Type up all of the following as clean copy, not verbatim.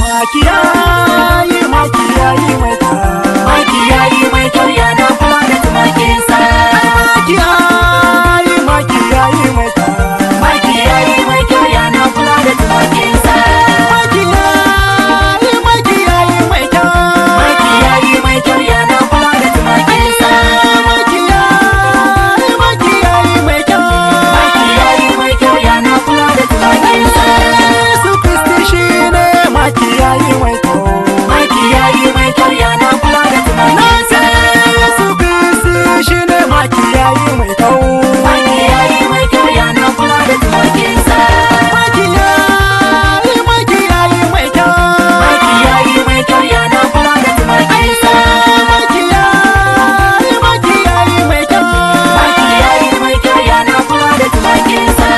Makiyayi mai kyau, makiyayi mai kyau yana kula da tumakinsa. Makiyayi mai kyau, makiyayi mai kyau yana kula da tumakinsa. Makiyayi mai kyau, makiyayi mai kyau yana kula da tumakinsa. Makiyayi mai kyau, makiyayi mai kyau yana kula da tumakinsa. Yesu Kristi shine makiyayi mai kyau, makiyayi mai kyau yana kula da tumakinsa. Yesu Kristi shine makiyayi mai kyau, makiyayi mai kyau yana kula da tumakinsa. Makiyayi mai kyau, makiyayi mai kyau yana kula da tumakinsa. Makiyayi mai kyau, makiyayi mai kyau yana kula da tumakinsa.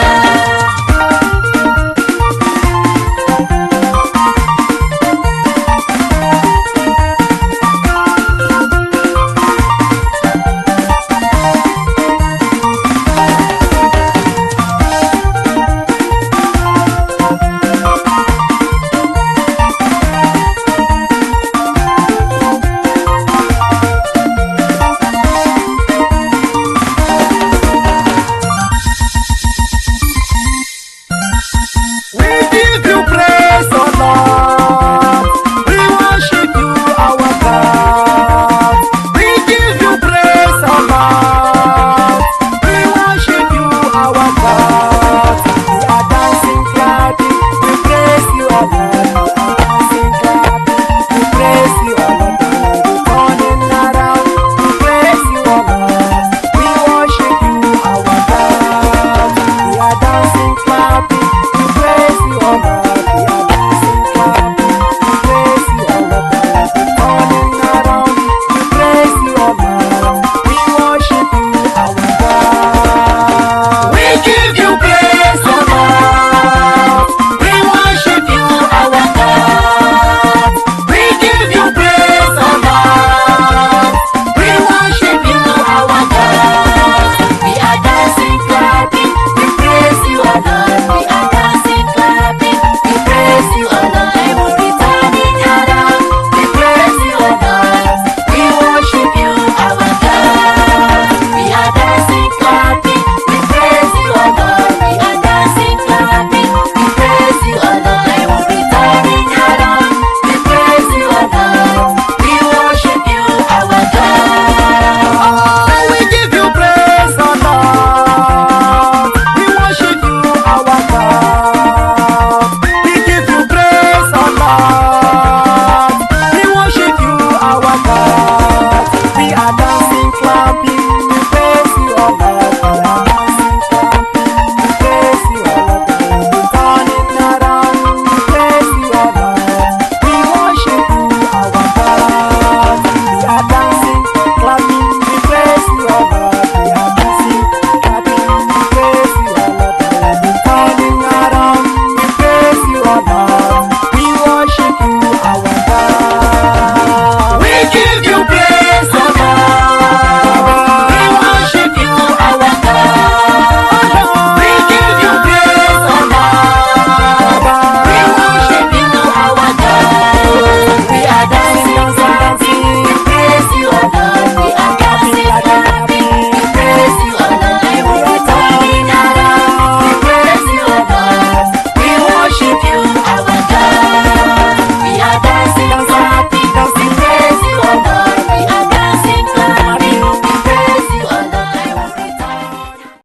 We give you praise.